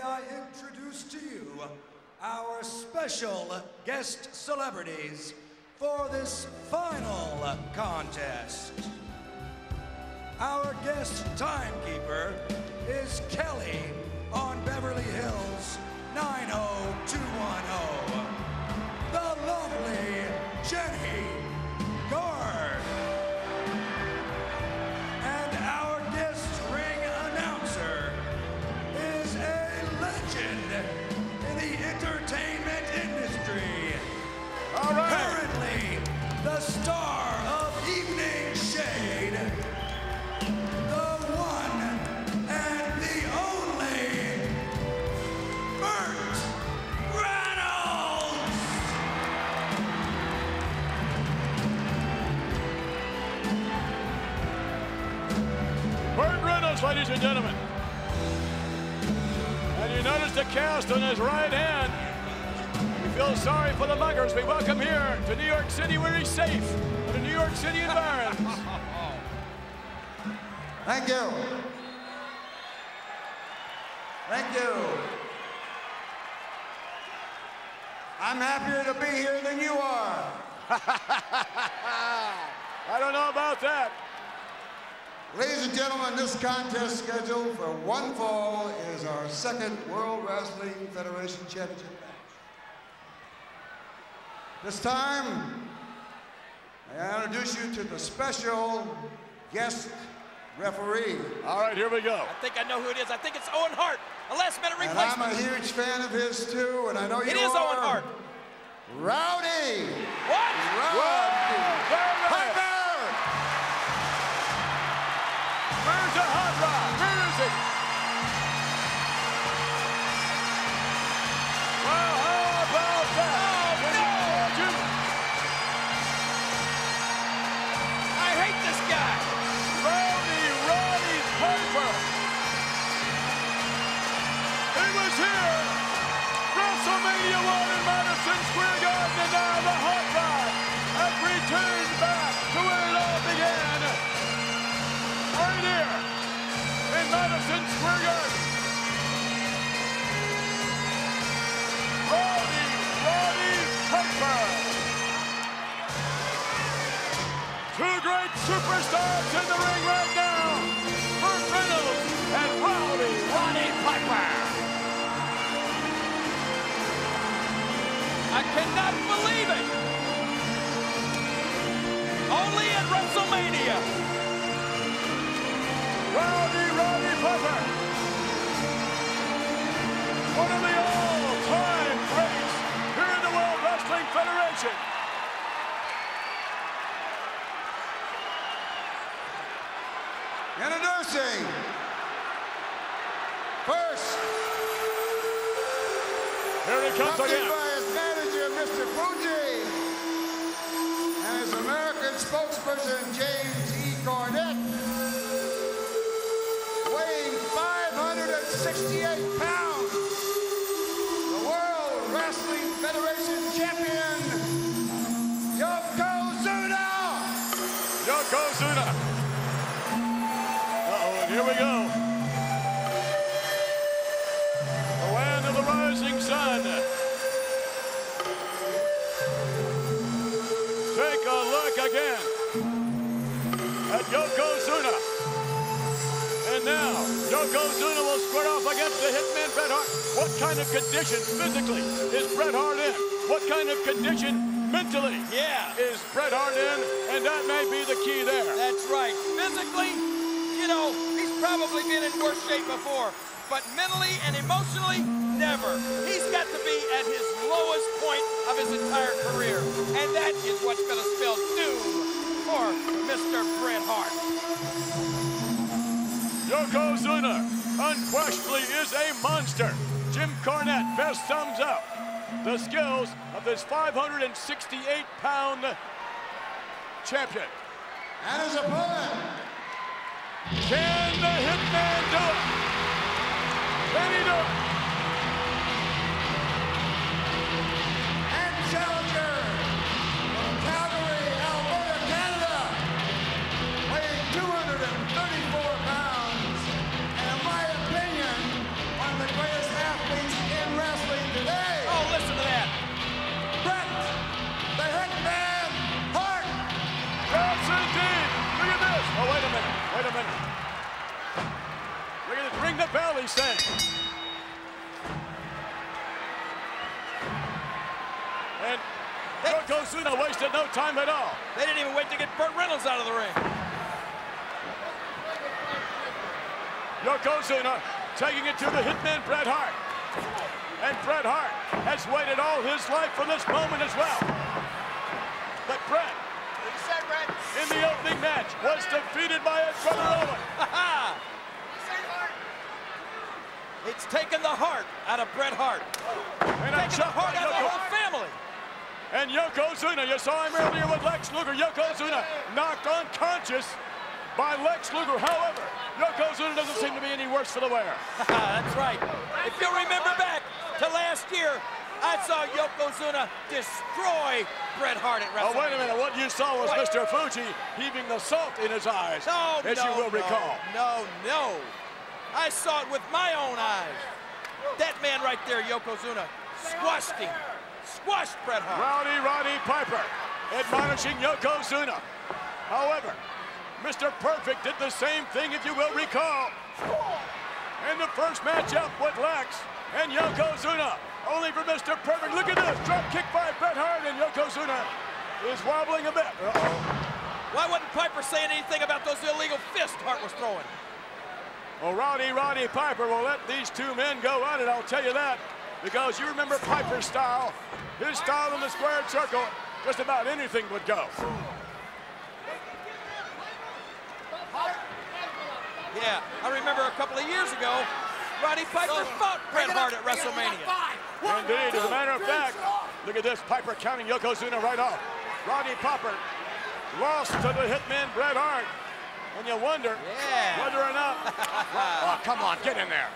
I introduce to you our special guest celebrities for this final contest. Our guest timekeeper is Kelly on Beverly Hills 90210. The lovely Jenny Guard. And our guest ring announcer is a legend in the entertainment industry. All right. Currently the star of Evening Shade, the one and the only Bret Reynolds. Bret Reynolds, ladies and gentlemen. And you notice the cast on his right hand. We feel sorry for the muggers. We welcome here to New York City where he's safe, in the New York City environs. Thank you. Thank you. I'm happier to be here than you are. I don't know about that. Ladies and gentlemen, this contest scheduled for one fall is our second World Wrestling Federation Championship match. This time, I introduce you to the special guest referee. All right, here we go. I think I know who it is. I think it's Owen Hart, a last-minute And replacement. I'm a huge fan of his too, and I know you are. It is Owen Hart. Rowdy. What? Rowdy. Piper. Where's the hot rod? Where is it? Well, how about that? Oh, no! I hate this guy. Roddy Piper. He was here. WrestleMania 1 in Madison Square Garden, and now the hot rod has returned back to where it all began. Right here in Madison Square Garden. Roddy Piper. Two great superstars in the ring right now. Bret Reynolds and Roddy Piper. I cannot believe it. Only at WrestleMania. Roddy Piper. One of the all-time greats here in the World Wrestling Federation. Introducing first, Here he comes accompanied again. by his manager, Mr. Fuji, and his American spokesperson, James E. Cornette, weighing 568 pounds, the World Wrestling Federation champion, Yokozuna. Yokozuna. Uh-oh, and here we go. The land of the rising sun. Take a look again at Yokozuna. And now, Yokozuna will square off against the Hitman Bret Hart. What kind of condition physically is Bret Hart in? What kind of condition mentally is Bret Hart in? And that may be the key there. That's right. Physically, you know, he's probably been in worse shape before, but mentally and emotionally, never. He's got to be at his lowest point of his entire career, and that is what's going to spell doom for Mr. Bret Hart. Yokozuna unquestionably is a monster. Jim Cornette best sums up the skills of this 568-pound champion. And his opponent, Can the Hitman do it? Can he do it? and challenger from Calgary, Alberta, Canada, weighing 234 pounds, and in my opinion, one of the greatest athletes Ring the bell, he's saying. And Yokozuna wasted no time at all. They didn't even wait to get Burt Reynolds out of the ring. Yokozuna taking it to the hitman Bret Hart. And Bret Hart has waited all his life for this moment as well. But Bret, in the opening match, was defeated by his brother Owen. It's taken the heart out of Bret Hart. And taken the heart out of the whole family. And Yokozuna, you saw him earlier with Lex Luger. Yokozuna knocked unconscious by Lex Luger. However, Yokozuna doesn't seem to be any worse for the wear. That's right. If you remember back to last year, I saw Yokozuna destroy Bret Hart at WrestleMania. Oh, wait a minute. What you saw was Mr. Fuji heaving the salt in his eyes, as you will recall. No. I saw it with my own eyes. That man right there, Yokozuna, squashed him. Squashed Bret Hart. Roddy Piper admonishing Yokozuna. However, Mr. Perfect did the same thing, if you will recall, in the first matchup with Lex and Yokozuna. Only for Mr. Perfect. Look at this. Drop kick by Bret Hart, and Yokozuna is wobbling a bit. Why wouldn't Piper say anything about those illegal fists Hart was throwing? Well, Roddy Piper will let these two men go at it, I'll tell you that. Because you remember Piper's style. His style in the squared circle, just about anything would go. Yeah, I remember a couple of years ago, Roddy Piper fought Bret Hart at WrestleMania. Indeed, as a matter of fact, look at this, Piper counting Yokozuna right off. Roddy Piper lost to the hitman Bret Hart. And you wonder whether or not... Oh, come on, get in there.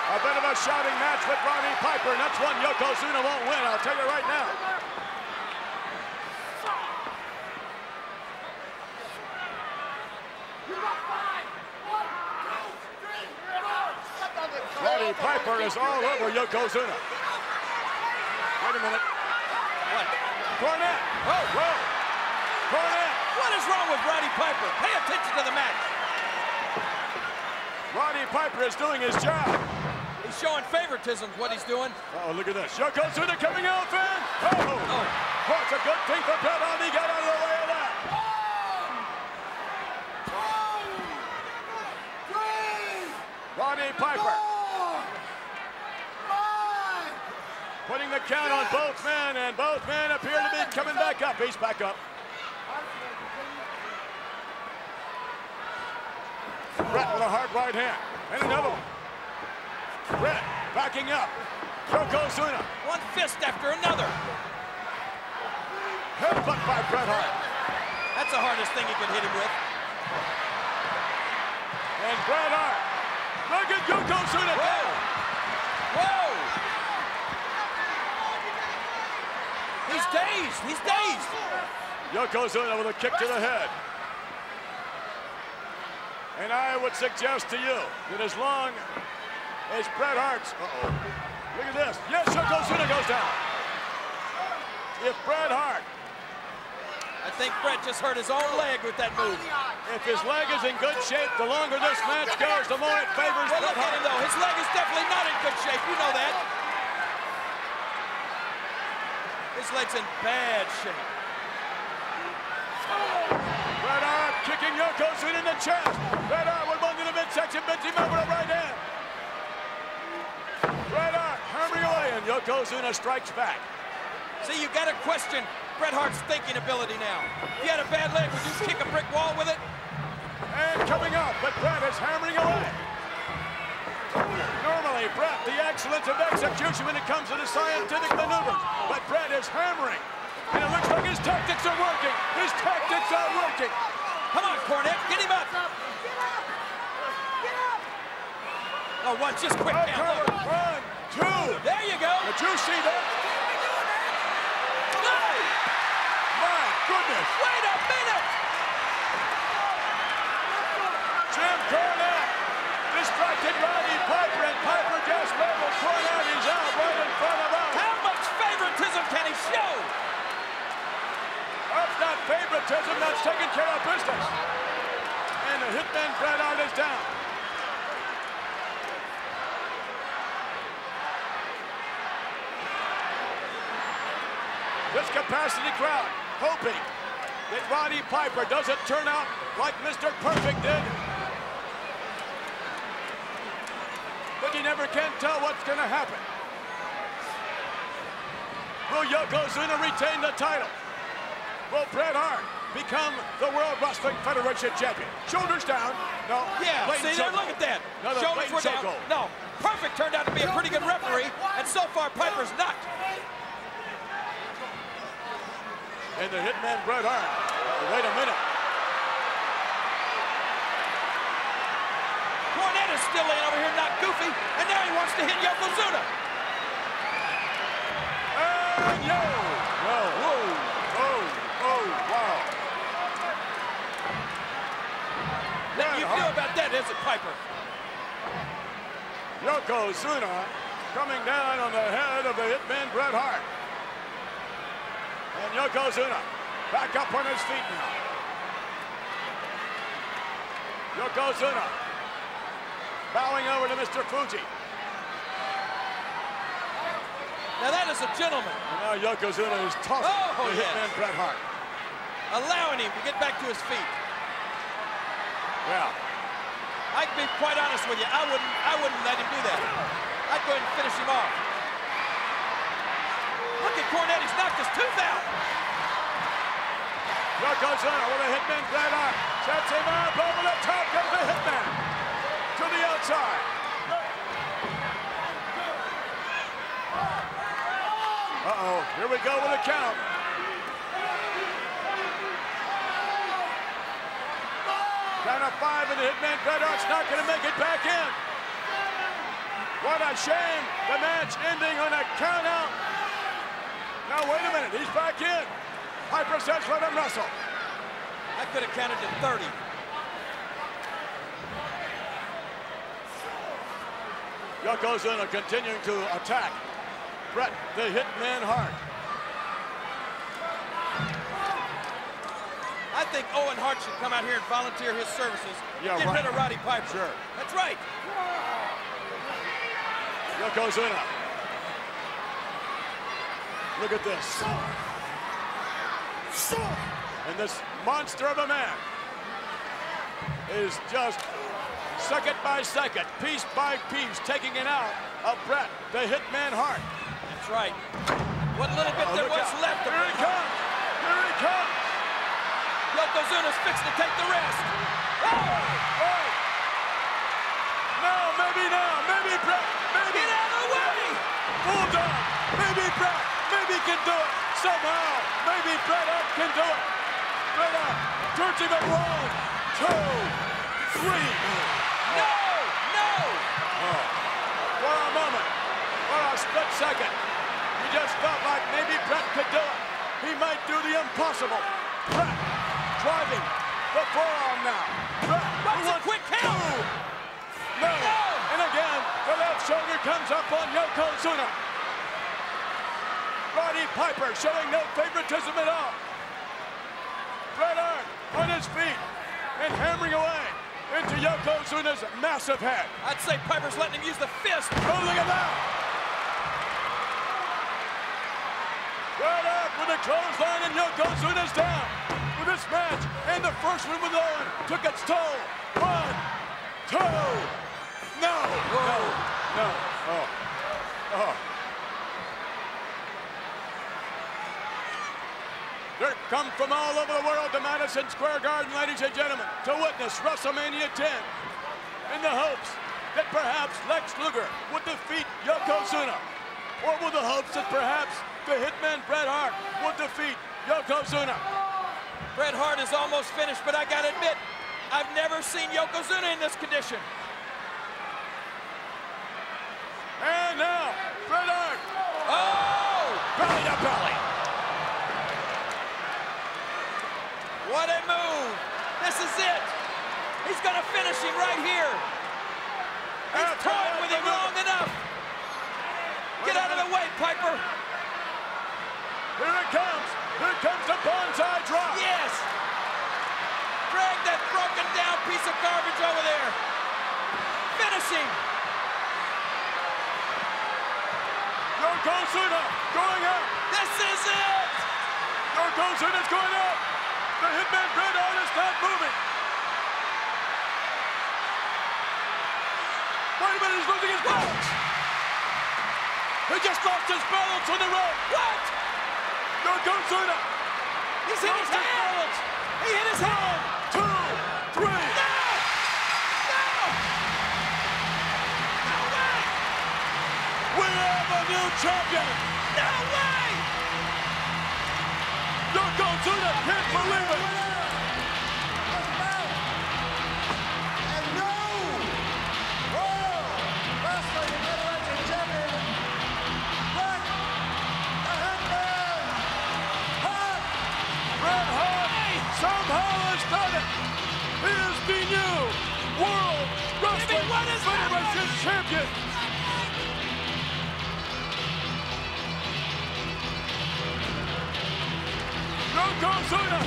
A bit of a shouting match with Roddy Piper, and that's one Yokozuna won't win, I'll tell you right now. Roddy Piper is all over Yokozuna. Wait a minute. What? Cornette. Whoa. Cornette. What is wrong with Roddy Piper? Pay attention to the match. Roddy Piper is doing his job. He's showing favoritism, what he's doing. Oh, look at this. Yokozuna coming out, man. Oh, it's a good thing for Bret Hart. He got out of the way of that. 1, 2, 3. Roddy Piper. Putting the count on both men, and both men appear to be coming back up. He's back up. Bret with a hard right hand, and another one. Bret backing up. Yokozuna. One fist after another. Headbutt by Bret Hart. That's the hardest thing he could hit him with. And Bret Hart. Look at Yokozuna. Whoa! He's dazed. He's dazed. Yokozuna with a kick to the head. And I would suggest to you that as long as Bret Hart's... Look at this. Yes, Yokozuna goes down. If Bret Hart... I think Bret just hurt his own leg with that move. If his leg is in good shape, the longer this match goes, the more it favors Bret Look at Hart. him, though. His leg is definitely not in good shape. You know that. His leg's in bad shape. Bret Hart kicking Yokozuna in the chest. Bret Hart with one to the midsection, bends him over the right hand. Bret Hart hammering away, and Yokozuna strikes back. See, you got to question Bret Hart's thinking ability now. If you had a bad leg, would you kick a brick wall with it? And coming up, but Bret is hammering away. Normally, Bret, the excellence of execution when it comes to the scientific maneuvers. But Bret is hammering. And it looks like his tactics are working. His tactics are working. Come on, Cornette, get him up. Oh, one, just quick down. 1, 2. There you go. Did you see that? No! My goodness. Wait a minute. Jim Cornette distracted Roddy Piper, and Piper just labeled Cornette. He's out right in front of us. How much favoritism can he show? favoritism that's taking care of business. And the Hitman Bret Hart is down. This capacity crowd hoping that Roddy Piper doesn't turn out like Mr. Perfect did. But you never can tell what's going to happen. Will Yokozuna retain the title? Will Bret Hart become the World Wrestling Federation champion? Shoulders down. No. Yeah, see there, look at that. Shoulders were down. No, Perfect turned out to be a pretty good referee, and so far Piper's not. And the Hitman Bret Hart. Wait a minute. Cornette is still laying over here, not goofy, and now he wants to hit Yokozuna. And yo! Whoa! Whoa! Oh! Oh! Wow! Nothing you can do about that, is it, Piper? Yokozuna coming down on the head of the Hitman Bret Hart. And Yokozuna back up on his feet now. Yokozuna bowing over to Mr. Fuji. Now that is a gentleman. And now Yokozuna is tossing the Hitman Bret Hart. Allowing him to get back to his feet. Yeah. I can be quite honest with you. I wouldn't let him do that. I'd go ahead and finish him off. Look at Cornette, he's knocked his tooth out. Yokozuna with a Hitman Bret Hart. Sets him up over the top, goes the Hitman to the outside. Uh-oh, here we go with a count. Count of 5 and the Hitman Bret Hart's not going to make it back in. What a shame, the match ending on a count out. Now, wait a minute, he's back in. Piper says let him wrestle. I could have counted to 30. Yokozuna continuing to attack Bret the Hitman Hart. I think Owen Hart should come out here and volunteer his services. Get rid of Roddy Piper. Sure. That's right. Yokozuna. Look at this. And this monster of a man is just second by second, piece by piece, taking it out of Bret the Hitman Hart. That's right. What little bit there was left. Here he comes. Here he comes. Yokozuna's fixing to take the rest. Oh! Oh! No, maybe now. Maybe Bret. Maybe. Get out of the way! Hold on. Maybe Bret. Maybe he can do it. Somehow. Maybe Bret Hart can do it. Bret Hart turns him at 1, 2, 3. No! No! Oh. For a moment, for a split second, we just felt like maybe Bret could do it. He might do the impossible. Bret driving the forearm now. Bret wants a quick count. No. And again, the left shoulder comes up on Yokozuna. Roddy Piper showing no favoritism at all. Bret Hart on his feet and hammering away into Yokozuna's massive head. I'd say Piper's letting him use the fist. Oh, look at that! Bret Hart with a clothesline and Yokozuna's down. With this match and the first one with Owen took its toll. 1, 2. No! No! No! Oh! Oh! They're come from all over the world to Madison Square Garden, ladies and gentlemen, to witness WrestleMania 10 in the hopes that perhaps Lex Luger would defeat Yokozuna, or with the hopes that perhaps the Hitman Bret Hart would defeat Yokozuna. Bret Hart is almost finished, but I gotta admit, I've never seen Yokozuna in this condition. And now, Bret Hart. Oh! Belly to belly. What a move! This is it! He's gonna finish him right here! He's toying with him long enough! Get out of the way, Piper! Here it comes! Here comes the bonsai drop! Yes! down piece of garbage over there. Finish him. Yokozuna going out. This is it. Yokozuna's going out. The Hitman Bret Hart is not moving. Wait a minute, he's losing his balance. He just lost his balance on the rope. What? Yokozuna. He's hit his hand. He hit his hand. 1, 2, 3. No! No! No way! We have a new champion. No way! Yokozuna can't believe it. And no World Wrestling Federation champion, Bret the Hitman Hart. Bret Hart somehow has done it. He is the new World Wrestling what is Federation champion. Yokozuna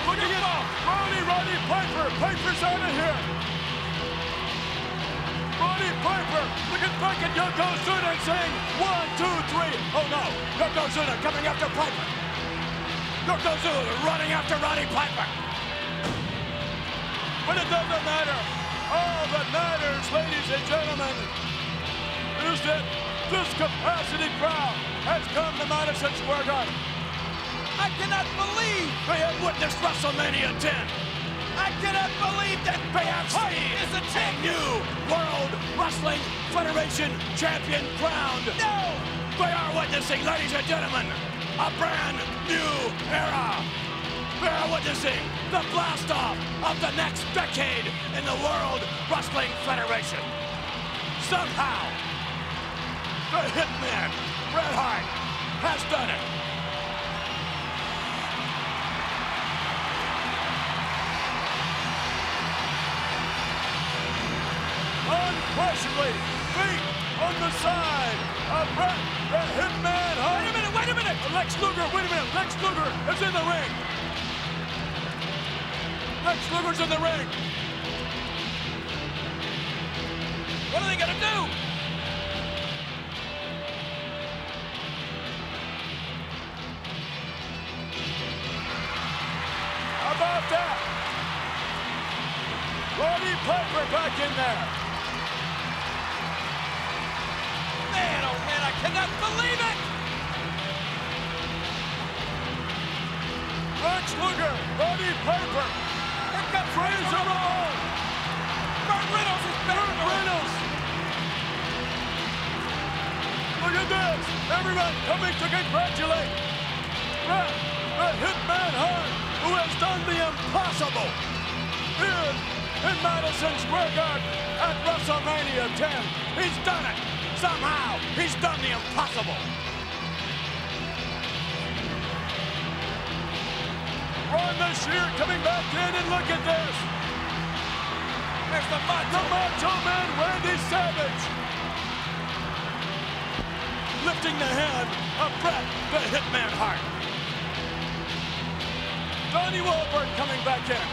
looking at Roddy Piper. Piper's out of here. Roddy Piper looking back at Yokozuna and saying 1, 2, 3. Oh no, Yokozuna coming after Piper. Yokozuna running after Roddy Piper. But it doesn't matter. All that matters, ladies and gentlemen, is that this capacity crowd has come to Madison Square Garden. I cannot believe They have witnessed WrestleMania 10. I cannot believe that They have Hart seen is a a champion. new World Wrestling Federation champion crowned. No! They are witnessing, ladies and gentlemen, a brand new era. They are witnessing the blast-off of the next decade in the World Wrestling Federation. Somehow, the Hitman, Bret Hart, has done it. Unquestionably, feet on the side of Bret the Hitman Hart. Wait a minute! Lex Luger, wait a minute. Lex Luger is in the ring. Lex Luger's in the ring. What are they gonna do? How about that? Roddy Piper back in there. Man, oh man, I cannot believe it! Lex Luger, Roddy Piper, Here comes Razor Ramon, Burt Reynolds is back. Burt Reynolds. Look at this. Everyone coming to congratulate Bret the Hitman Hart, who has done the impossible here in Madison Square Garden at WrestleMania 10. He's done it. Somehow, he's done the impossible. Ron Shear coming back in, and look at this. There's the The Macho Man, Randy Savage, lifting the hand of Bret the Hitman Hart. Donnie Wahlberg coming back in.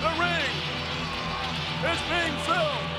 The ring is being filled